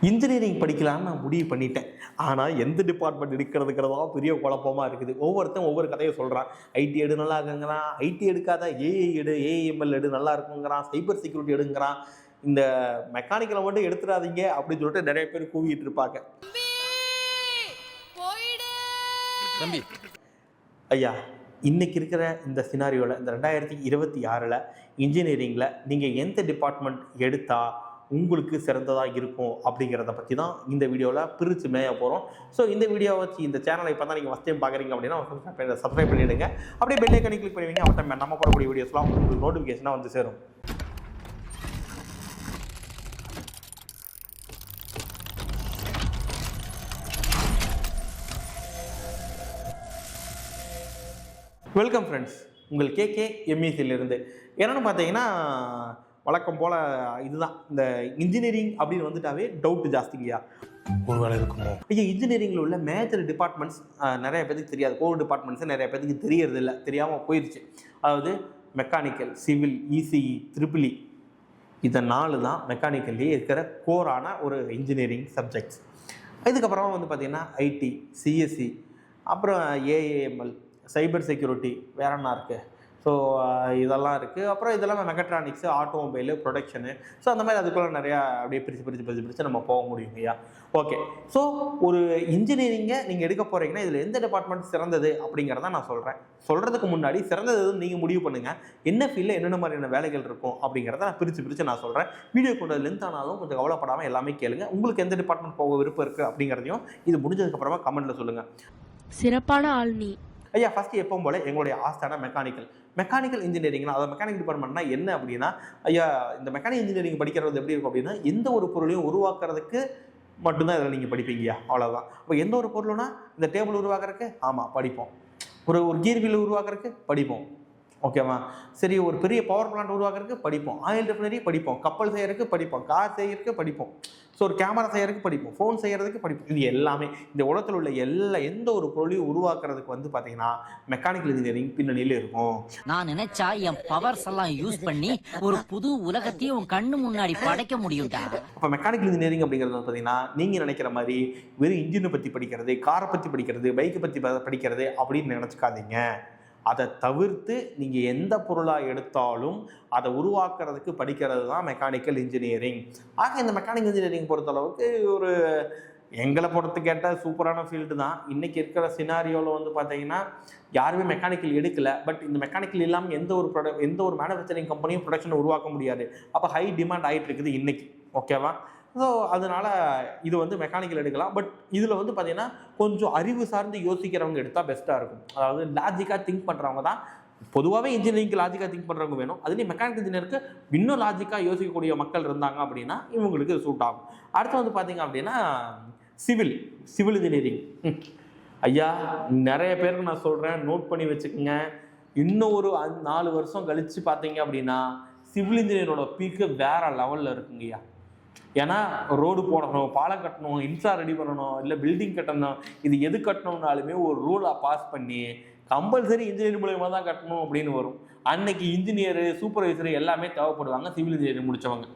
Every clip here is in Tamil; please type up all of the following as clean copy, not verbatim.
இன்ஜினியரிங் படிக்கலான்னு நான் முடிவு பண்ணிட்டேன். ஆனால் எந்த டிபார்ட்மெண்ட் எடுக்கிறதுங்கிறதா பெரிய குழப்பமாக இருக்குது. ஒவ்வொருத்தன் ஒவ்வொரு கதையை சொல்கிறான். ஐடி எடு நல்லா இருக்குங்கிறான், ஐடி எடுக்காத ஏஐ எடு, ஏஐஎம்எல் எடு நல்லா இருக்குங்கிறான், சைபர் செக்யூரிட்டி எடுங்கிறான். இந்த மெக்கானிக்கலை மட்டும் எடுத்துடாதீங்க அப்படின்னு சொல்லிட்டு நிறைய பேர் கூவிட்டு இருப்பாங்க. ஐயா, இன்னைக்கு இருக்கிற இந்த சினாரியோவில், இந்த 2026 இன்ஜினியரிங்கில் நீங்கள் எந்த டிபார்ட்மெண்ட் எடுத்தால் உங்களுக்கு சிறந்ததாக இருக்கும் அப்படிங்கிறத பற்றி தான் இந்த வீடியோவில் பிரித்து மேய போகிறோம். ஸோ இந்த வீடியோவை வச்சு இந்த சேனலை இப்போ தான் நீங்கள் ஃபஸ்ட் டைம் பார்க்குறீங்க அப்படின்னா சப்ஸ்கிரைப் பண்ணிவிடுங்க. அப்படியே பெல் ஐக்கானை கிளிக் பண்ணுவீங்க. அப்போ நம்ம போடக்கூடிய வீடியோஸ்லாம் உங்களுக்கு நோட்டிஃபிகேஷனாக வந்து சேரும். வெல்கம் ஃப்ரெண்ட்ஸ், உங்கள் கேகே எம்இசியிலிருந்து. என்னென்னு பார்த்தீங்கன்னா, வழக்கம் போல் இதுதான், இந்த இன்ஜினியரிங் அப்படின்னு வந்துட்டாவே டவுட்டு ஜாஸ்திங்கய்யா. ஒரு வேலை இருக்குமோ ஐயா? இன்ஜினியரிங்கில் உள்ள மேஜர் டிபார்ட்மெண்ட்ஸ் நிறைய பேருக்கு தெரியாது. கோர் டிபார்ட்மெண்ட்ஸு நிறைய பேருக்கு தெரியறதில்லை, தெரியாமல் போயிடுச்சு. அதாவது மெக்கானிக்கல், சிவில், இசிஇ, ட்ரிபிள்இ, இந்த 4 தான் மெக்கானிக்கல்லே இருக்கிற கோரான ஒரு இன்ஜினியரிங் சப்ஜெக்ட்ஸ். இதுக்கப்புறமா வந்து பார்த்திங்கன்னா ஐடி, சிஎஸ்சி, அப்புறம் ஏஏஎம்எல், சைபர் செக்யூரிட்டி, வேற என்ன இருக்குது? ஸோ இதெல்லாம் இருக்குது. அப்புறம் இதெல்லாம் மெக்கட்ரானிக்ஸு, ஆட்டோமொபைலு, ப்ரொடக்ஷனு. ஸோ அந்த மாதிரி அதுக்குள்ளே நிறையா அப்படியே பிரித்து நம்ம போக முடியும் ஐயா. ஓகே, ஸோ ஒரு இன்ஜினியரிங்கை நீங்கள் எடுக்க போகிறீங்கன்னா இதில் எந்த டிபார்ட்மெண்ட் சிறந்தது அப்படிங்கிறத நான் சொல்கிறதுக்கு முன்னாடி சிறந்தது நீங்கள் முடிவு பண்ணுங்கள். என்ன ஃபீல்டில் என்னென்ன மாதிரியான வேலைகள் இருக்கும் அப்படிங்கிறத நான் பிரித்து நான் சொல்கிறேன். வீடியோ கொண்டு லென்த் ஆனாலும் கொஞ்சம் கவலைப்படாமல் எல்லாமே கேளுங்க. உங்களுக்கு எந்த டிபார்ட்மெண்ட் போக விருப்பம் இருக்குது அப்படிங்கிறதையும் இது முடிஞ்சதுக்கப்புறமா கமெண்ட்டில் சொல்லுங்கள். சிறப்பான ஆள் நீ ஐயா. ஃபஸ்ட்டு எப்பவும் போல் எங்களுடைய ஆஸ்தான மெக்கானிக்கல் இன்ஜினியரிங்னா, அதாவது மெக்கானிக்கல் டிபார்ட்மெண்ட்னா என்ன அப்படின்னா, ஐயா இந்த மெக்கானிக்கல் இன்ஜினியரிங் படிக்கிறது எப்படி இருக்கும் அப்படின்னா, எந்த ஒரு பொருளையும் உருவாக்குறதுக்கு மட்டும்தான் இதில் நீங்கள் படிப்பீங்கய்யா, அவ்வளோதான். இப்போ எந்த ஒரு பொருளுனா, இந்த டேபிள் உருவாக்குறதுக்கு ஆமாம் படிப்போம், ஒரு கீர் வீல் உருவாக்குறதுக்கு படிப்போம், ஓகேவா? சரி, ஒரு பெரிய பவர் பிளான்ட் உருவாக்குறதுக்கு படிப்போம், ஆயில் ரெஃபைனரி படிப்போம், கப்பல் செய்யறதுக்கு படிப்போம், கார் செய்யறதுக்கு படிப்போம், ஸோ ஒரு கேமரா செய்யறதுக்கு படிப்போம், ஃபோன் செய்யறதுக்கு படிப்போம். இது எல்லாமே இந்த உலகத்தில் உள்ள எந்த ஒரு பொருளையும் உருவாக்குறதுக்கு வந்து பார்த்தீங்கன்னா மெக்கானிக்கல் இன்ஜினியரிங் பின்னணியில் இருக்கும். நான் நினைச்சா என் பவர்ஸ் எல்லாம் யூஸ் பண்ணி ஒரு புது உலகத்தையும் உன் கண்ணு முன்னாடி படைக்க முடியும்டா. அப்போ மெக்கானிக்கல் இன்ஜினியரிங் அப்படிங்கிறது வந்து பார்த்தீங்கன்னா, நீங்கள் நினைக்கிற மாதிரி வெறும் இன்ஜினை பற்றி படிக்கிறது, காரை பற்றி படிக்கிறது, பைக்கை பற்றி படிக்கிறது அப்படின்னு நினச்சிக்காதீங்க. அதை தவிர்த்து நீங்கள் எந்த பொருளாக எடுத்தாலும் அதை உருவாக்குறதுக்கு படிக்கிறது தான் மெக்கானிக்கல் இன்ஜினியரிங். ஆக இந்த மெக்கானிக்கல் இன்ஜினியரிங் பொறுத்தளவுக்கு ஒரு எங்களை பொறுத்து கேட்டால் சூப்பரான ஃபீல்டு தான். இன்றைக்கி இருக்கிற சினாரியோவில் வந்து பார்த்தீங்கன்னா யாருமே மெக்கானிக்கல் எடுக்கலை. பட் இந்த மெக்கானிக்கல் இல்லாமல் எந்த ஒரு மேனுஃபேக்சரிங் கம்பெனியும் ப்ரொடக்ஷனை உருவாக்க முடியாது. அப்போ ஹை டிமாண்ட் ஆகிட்டு இருக்குது இன்றைக்கி, ஓகேவா? ஸோ அதனால் இது வந்து மெக்கானிக்கல் எடுக்கலாம். பட் இதில் வந்து பார்த்திங்கன்னா கொஞ்சம் அறிவு சார்ந்து யோசிக்கிறவங்க எடுத்தால் பெஸ்ட்டாக இருக்கும். அதாவது லாஜிக்காக திங்க் பண்ணுறவங்க தான். பொதுவாகவே இன்ஜினியரிங்க்கு லாஜிக்காக திங்க் பண்ணுறவங்க வேணும். அதுலேயும் மெக்கானிக்கல் இன்ஜினியருக்கு இன்னும் லாஜிக்காக யோசிக்கக்கூடிய மக்கள் இருந்தாங்க அப்படின்னா இவங்களுக்கு சூட் ஆகும். அடுத்து வந்து பார்த்திங்க அப்படின்னா சிவில் இன்ஜினியரிங். ஐயா, நிறைய பேருக்கு நான் சொல்கிறேன், நோட் பண்ணி வச்சுக்கோங்க. இன்னும் ஒரு 4 வருஷம் கழித்து பார்த்தீங்க அப்படின்னா சிவில் இன்ஜினியரோட பீக்கு வேறு லெவலில் இருக்குங்கய்யா. ஏன்னா ரோடு போடணும், பாலம் கட்டணும், இன்ஃப்ரா ரெடி பண்ணணும், இல்லை பில்டிங் கட்டணும், இது எது கட்டணும்னாலுமே ஒரு ரூலை பாஸ் பண்ணி கம்பல்சரி இன்ஜினியரிங் மூலயமா தான் கட்டணும் அப்படின்னு வரும். அன்னைக்கு இன்ஜினியரு, சூப்பர்வைசரு எல்லாமே தேவைப்படுவாங்க சிவில் இன்ஜினியரிங் முடித்தவங்க.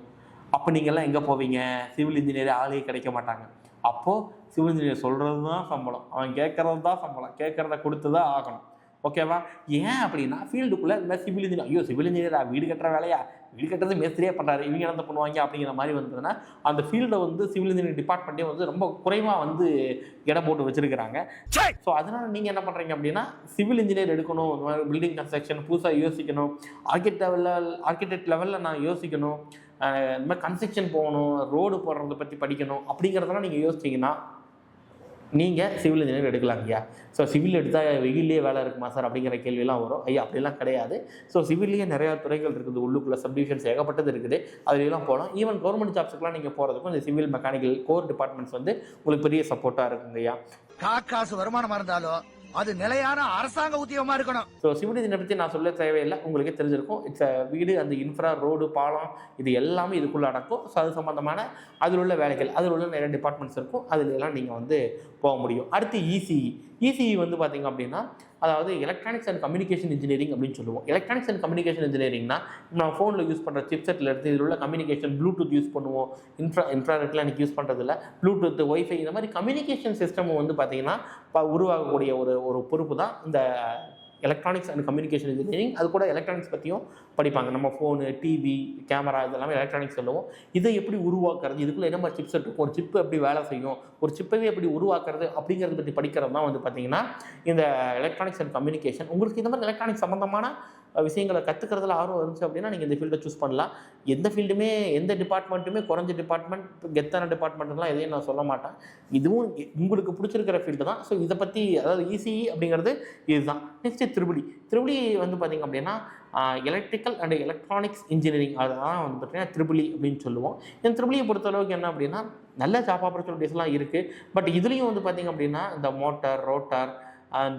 அப்போ நீங்கள்லாம் எங்கே போவீங்க? சிவில் இன்ஜினியர் ஆளே கிடைக்க மாட்டாங்க. அப்போது சிவில் இன்ஜினியர் சொல்கிறது தான் சம்பளம், அவன் கேட்குறது தான் சம்பளம், கேட்குறத கொடுத்து தான் ஆகணும், ஓகேவா? ஏன் அப்படின்னா ஃபீல்டுக்குள்ளே இந்த மாதிரி சிவில் இன்ஜினியர், ஐயோ சிவில் இன்ஜினியரா, வீடு கட்டுற வேலையா, வீடு கட்டுறது மேஸ்திரியே பண்ணுறாரு, இவங்க என்ன பண்ணுவாங்க அப்படிங்கிற மாதிரி வந்ததுன்னா அந்த ஃபீல்டை வந்து சிவில் இன்ஜினியரிங் டிபார்ட்மெண்ட்டே வந்து ரொம்ப குறைவாக வந்து இடம் போட்டு வச்சுருக்கிறாங்க. ஸோ அதனால் நீங்கள் என்ன பண்ணுறீங்க அப்படின்னா சிவில் இன்ஜினியர் எடுக்கணும், இந்த மாதிரி பில்டிங் கன்ஸ்ட்ரக்ஷன் புதுசாக யோசிக்கணும், ஆர்கிடெக்ட் லெவலில் நான் யோசிக்கணும், இந்த மாதிரி கன்ஸ்ட்ரக்ஷன் போகணும், ரோடு போடுறதை பற்றி படிக்கணும் அப்படிங்கிறதெல்லாம் நீங்கள் யோசிச்சிங்கன்னா நீங்கள் சிவில் இன்ஜினியர் எடுக்கலாம் ஐயா. ஸோ சிவில் எடுத்தால் வெயிலே வேலை இருக்குமா சார் அப்படிங்கிற கேள்வியெல்லாம் வரும். ஐயா அப்படிலாம் கிடையாது. ஸோ சிவில்லேயே நிறையா துறைகள் இருக்குது, உள்ளுக்குள்ளே சப்டிவிஷன்ஸ் ஏகப்பட்டது இருக்குது, அதுலாம் போகலாம். ஈவன் கவர்மெண்ட் ஜாப்ஸுக்குலாம் நீங்கள் போகிறதுக்கும் இந்த சிவில் மெக்கானிக்கல் கோர் டிபார்ட்மெண்ட்ஸ் வந்து உங்களுக்கு பெரிய சப்போர்ட்டாக இருக்குங்க ஐயா. காசு வருமானமாக இருந்தாலும் அது நிலையான அரசாங்க உத்தியோகமாக இருக்கணும். ஸோ சிவில் இன்ஜினியர் பற்றி நான் சொல்ல தேவையில்லை, உங்களுக்கே தெரிஞ்சிருக்கும். இட்ஸ் வீடு, அந்த இன்ஃப்ரா, ரோடு, பாலம், இது எல்லாமே இதுக்குள்ளே அடக்கும். ஸோ அது சம்மந்தமான அதில் உள்ள வேலைகள், அதில் உள்ள நிறைய டிபார்ட்மெண்ட்ஸ் இருக்கும், அதுல எல்லாம் நீங்கள் வந்து போக முடியும். அடுத்து இசிஇ வந்து பார்த்தீங்க அப்படின்னா அதாவது எலக்ட்ரானிக்ஸ் அண்ட் கம்யூனிகேஷன் இன்ஜினியரிங் அப்படின்னு சொல்லுவோம். எலக்ட்ரானிக்ஸ் அண்ட் கம்யூனிகேஷன் இன்ஜினியரிங்னா நம்ம ஃபோனில் யூஸ் பண்ணுற சிப்செட்டில் இருந்து இதில் உள்ள கம்யூனிகேஷன் ப்ளூடூத் யூஸ் பண்ணுவோம். இன்ஃப்ராரெட்லாம் எனக்கு யூஸ் பண்ணுறதில்ல. ப்ளூடூத், ஒய்ஃபை இந்த மாதிரி கம்யூனிகேஷன் சிஸ்டம் வந்து பார்த்தீங்கன்னா உருவாகக்கூடிய ஒரு பொறுப்பு தான் இந்த எலக்ட்ரானிக்ஸ் அண்ட் கம்யூனிகேஷன் இன்ஜினியரிங். அது கூட எலக்ட்ரானிக்ஸ் பற்றியும் படிப்பாங்க. நம்ம ஃபோனு, டிவி, கேமரா இதெல்லாமே எலக்ட்ரானிக்ஸ் சொல்லுவோம். இதை எப்படி உருவாக்குறது, இதுக்குள்ளே என்ன மாதிரி சிப்செட் இருக்கும், ஒரு சிப்பு எப்படி வேலை செய்யும், ஒரு சிப்பவே எப்படி உருவாக்குறது அப்படிங்கிறத பற்றி படிக்கிறது தான் வந்து பார்த்தீங்கன்னா இந்த எலக்ட்ரானிக்ஸ் அண்ட் கம்யூனிகேஷன். உங்களுக்கு இந்த மாதிரி எலக்ட்ரானிக்ஸ் சம்மந்தமான விஷயங்களை கற்றுக்கிறதுல ஆர்வம் இருந்துச்சு அப்படின்னா நீங்கள் இந்த ஃபீல்டை சூஸ் பண்ணலாம். எந்த ஃபீல்டுமே எந்த டிபார்ட்மெண்ட்டுமே குறைஞ்ச டிபார்ட்மெண்ட், கெத்தான டிபார்ட்மெண்ட்லாம் எதையும் நான் சொல்ல மாட்டேன். இதுவும் உங்களுக்கு பிடிச்சிருக்கிற ஃபீல்டு தான். ஸோ இதை பற்றி அதாவது இசிஇ அப்படிங்கிறது இதுதான். நெக்ஸ்ட்டு த்ரிபிள் இ வந்து பார்த்திங்க அப்படின்னா எலக்ட்ரிக்கல் அண்ட் எலக்ட்ரானிக்ஸ் இன்ஜினியரிங், அதுதான் வந்து பார்த்திங்கன்னா த்ரிபிள் இ அப்படின்னு சொல்லுவோம். இந்த த்ரிபிள் இ பொறுத்தளவுக்கு என்ன அப்படின்னா நல்ல ஜாப் ஆப்பர்ச்சுனிட்டிஸ்லாம் இருக்குது. பட் இதுலேயும் வந்து பார்த்திங்க அப்படின்னா இந்த மோட்டார், ரோட்டார்,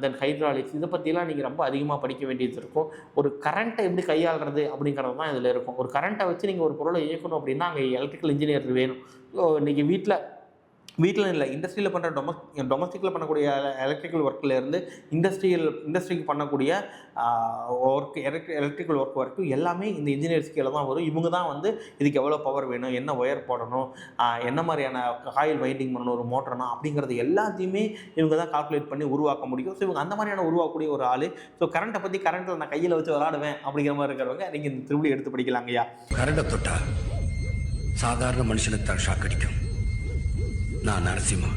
தென் ஹைட்ராலிக்ஸ் இதை பற்றிலாம் நீங்கள் ரொம்ப அதிகமாக படிக்க வேண்டியது இருக்கும். ஒரு கரண்ட்டை எப்படி கையாளுறது அப்படிங்கிறது தான் இதில் இருக்கும். ஒரு கரண்ட்டை வச்சு நீங்கள் ஒரு பொருளை இயக்கணும் அப்படின்னா அங்கே எலக்ட்ரிக்கல் இன்ஜினியர் வேணும். இன்றைக்கி வீட்டில் இல்லை, இண்டஸ்ட்ரியில் பண்ணுற டொமஸ்டிக்கில் பண்ணக்கூடிய எலக்ட்ரிக்கல் ஒர்க்கிலேருந்து இண்டஸ்ட்ரிக்கு பண்ணக்கூடிய ஒர்க், எலக்ட்ரிக்கல் ஒர்க் வரைக்கும் எல்லாமே இந்த இன்ஜினியர்ஸ் கீழே தான் வரும். இவங்க தான் வந்து இதுக்கு எவ்வளோ பவர் வேணும், என்ன ஒயர் போடணும், என்ன மாதிரியான காயில் வைண்டிங் பண்ணணும் ஒரு மோட்டர்னா அப்படிங்கிறது எல்லாத்தையுமே இவங்க தான் கால்குலேட் பண்ணி உருவாக்க முடியும். ஸோ இவங்க அந்த மாதிரியான உருவாக்கக்கூடிய ஒரு ஆள். ஸோ கரண்ட்டில் நான் கையில் வச்சு விளாடுவேன் அப்படிங்கிற மாதிரி இருக்கிறவங்க நீங்கள் இந்த த்ரிபிள் எடுத்து படிக்கலாங்கய்யா. கரண்டை தொட்டா சாதாரண மனுஷனுக்கு தான் ஷாக் அடிக்கும். நான் நரசிம்மா,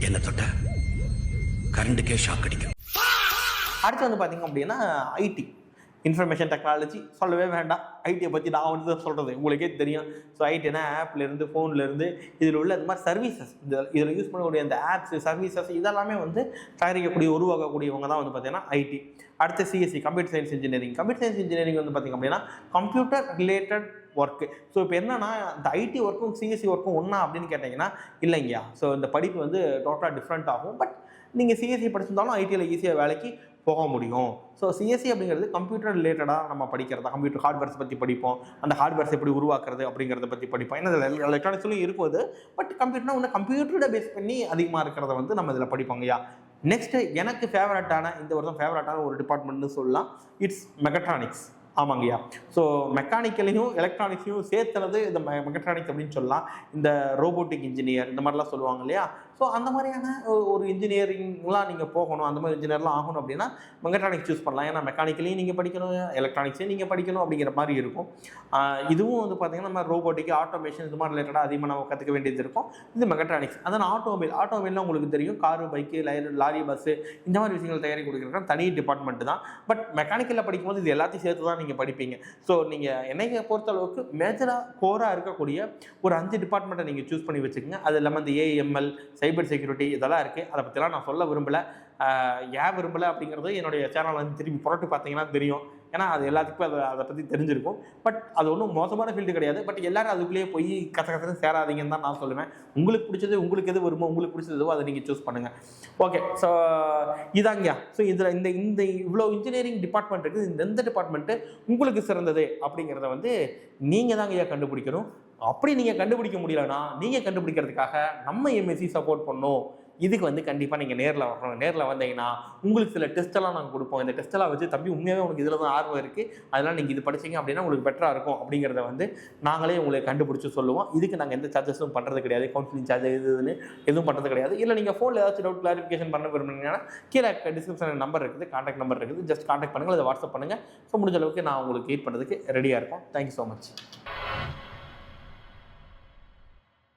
என்ன தொட்ட கரண்டுக்கே ஷாக் அடிக்கும். அடுத்து வந்து பார்த்தீங்க அப்படின்னா ஐடி, இன்ஃபர்மேஷன் டெக்னாலஜி சொல்லவே வேண்டாம். ஐடியை பற்றி நான் வந்து தான் சொல்கிறது, உங்களுக்கே தெரியும். ஸோ ஐடினா ஆப்லேருந்து, ஃபோன்லேருந்து இதில் உள்ள இந்த மாதிரி சர்வீசஸ், இதில் யூஸ் பண்ணக்கூடிய அந்த ஆப்ஸ், சர்வீசஸ் இதெல்லாமே வந்து தயாரிக்கக்கூடிய உருவாக்கக்கூடியவங்க தான் வந்து பார்த்தீங்கன்னா ஐடி. அடுத்து CSC, computer science engineering. Computer science engineering வந்து பார்த்திங்க அப்படின்னா கம்ப்யூட்டர் ரிலேட்டட் ஒர்க்கு. ஸோ இப்போ என்னன்னா இந்த ஐடி ஒர்க்கும் சிஎஸ்சி ஒர்க்கும் ஒன்றா அப்படின்னு கேட்டிங்கன்னா இல்லைங்கய்யா. ஸோ இந்த படிப்பு வந்து டோட்டலாக டிஃப்ரெண்ட் ஆகும். பட் நீங்கள் சிஎஸ்சி படிச்சிருந்தாலும் ஐடியில் ஈஸியாக வேலைக்கு போக முடியும். ஸோ சிஎஸ்சி அப்படிங்கிறது கம்ப்யூட்டர் ரிலேட்டடாக நம்ம படிக்கிறதா, கம்ப்யூட்டர் ஹார்ட்வேர்ஸ் பற்றி படிப்போம். அந்த ஹார்ட்வேர்ஸ் எப்படி உருவாக்குறது அப்படிங்கிறத பற்றி படிப்போம். ஏன்னா எலக்ட்ரானிக்ஸ்லையும் இருக்கும் அது. பட் கம்ப்யூட்டர்னா ஒன்று கம்ப்யூட்டரோட பேஸ் பண்ணி அதிகமாக இருக்கிறத வந்து நம்ம இதில் படிப்போங்கய்யா. நெக்ஸ்ட்டு எனக்கு ஃபேவரட்டான இந்த வருஷம் ஃபேவரட்டான ஒரு டிபார்ட்மெண்ட்னு சொல்லலாம், இட்ஸ் மெகட்ரானிக்ஸ். ஆமாங்கய்யா. ஸோ மெக்கானிக்கலையும் எலக்ட்ரானிக்ஸையும் சேர்த்துனது இந்த மெகட்ரானிக்ஸ் அப்படின்னு சொல்லலாம். இந்த ரோபோட்டிக் இன்ஜினியர் இந்த மாதிரிலாம் சொல்லுவாங்க இல்லையா. ஸோ அந்த மாதிரியான ஒரு இன்ஜினியரிங்லாம் நீங்கள் போகணும், அந்த மாதிரி இன்ஜினியர்லாம் ஆகணும் அப்படின்னா மெகட்ரானிக்ஸ் சூஸ் பண்ணலாம். ஏன்னா மெக்கானிக்கலையும் நீங்கள் படிக்கணும், எலக்ட்ரானிக்ஸையும் நீங்கள் படிக்கணும் அப்படிங்கிற மாதிரி இருக்கும். இதுவும் வந்து பார்த்திங்கன்னா நம்ம ரோபோட்டிக், ஆட்டோமேஷன் இது மாதிரி ரிலேட்டடாக அதிகமாக நம்ம கற்றுக்க வேண்டியது இருக்கும். இது மெகட்ரானிக்ஸ். அதான் ஆட்டோமொபைல்லாம் உங்களுக்கு தெரியும், காரு, பைக்கு, லாரி, பஸ்ஸு இந்த மாதிரி விஷயங்கள் தயாரி கொடுக்குறதுக்கு தனி டிபார்ட்மெண்ட் தான். பட் மெக்கானிக்கலில் படிக்கும்போது இது எல்லாத்தையும் சேர்த்து தான் நீங்கள் படிப்பீங்க. ஸோ நீங்கள் என்னைய பொறுத்தளவுக்கு மேஜராக கோராக இருக்கக்கூடிய ஒரு 5 டிபார்ட்மெண்ட்டை நீங்கள் சூஸ் பண்ணி வச்சுக்கோங்க. அது இல்லாமல் இந்த ஏஎம்எல், சைபர் செக்யூரிட்டி இதெல்லாம் இருக்குது. அதை பற்றிலாம் நான் சொல்ல விரும்பலை. ஏன் விரும்பலை அப்படிங்கிறது என்னுடைய சேனல் வந்து திரும்பி புரட்டு பார்த்தீங்கன்னா தெரியும். ஏன்னா அது எல்லாத்துக்கும் அதை பற்றி தெரிஞ்சிருக்கும். பட் அது ஒன்றும் மோசமான ஃபீல்டு கிடையாது. பட் எல்லோரும் அதுக்குள்ளேயே போய் கசகசன்னு சேராதீங்கன்னு தான் நான் சொல்லுவேன். உங்களுக்கு பிடிச்சது, உங்களுக்கு எது வருமோ, உங்களுக்கு பிடிச்சது எதுவோ அதை நீங்கள் சூஸ் பண்ணுங்கள். ஓகே. ஸோ இதாங்கயா. ஸோ இதில் இந்த இவ்வளோ இன்ஜினியரிங் டிபார்ட்மெண்ட் இருக்குது. இந்த டிபார்ட்மெண்ட்டு உங்களுக்கு சிறந்தது அப்படிங்கிறத வந்து நீங்கள் தாங்க ஐயா கண்டுபிடிக்கணும். அப்படி நீங்கள் கண்டுபிடிக்க முடியலன்னா நீங்கள் கண்டுபிடிக்கிறதுக்காக நம்ம எம்எஸ்சி சப்போர்ட் பண்ணோம். இதுக்கு வந்து கண்டிப்பாக நீங்கள் நேரில் வரணும். நேரில் வந்தீங்கன்னா உங்களுக்கு சில டெஸ்ட்டெல்லாம் நாங்கள் கொடுப்போம். இந்த டெஸ்ட்டெல்லாம் வச்சு தம்பி உண்மையாகவே உங்களுக்கு இதில் தான் ஆர்வம் இருக்குது, அதனால் நீங்கள் இது படிச்சிங்க அப்படின்னா உங்களுக்கு பெட்டராக இருக்கும் அப்படிங்கிறத வந்து நாங்களே உங்களுக்கு கண்டுபிடிச்சி சொல்லுவோம். இதுக்கு நாங்கள் எந்த சார்ஜஸும் பண்ணுறது கிடையாது. கவுன்சிலிங் சார்ஜ் இதுன்னு எதுவும் பண்ணுறது கிடையாது. இல்லை நீங்கள் ஃபோனில் ஏதாச்சும் டவுட் கிளாரிஃபிகேஷன் பண்ண விரும்புனீங்கன்னா கீழே டிஸ்கிரிப்ஷனில் நம்பர் இருக்குது, கான்டாக்ட் நம்பர் இருக்குது. ஜஸ்ட் கான்டாக்ட் பண்ணுங்கள், அதை வாட்ஸ்அப் பண்ணுங்கள். ஸோ முடிஞ்ச அளவுக்கு நான் உங்களுக்கு ஹெல்ப் பண்ணுறதுக்கு ரெடியாக இருக்கோம். Thank you so much.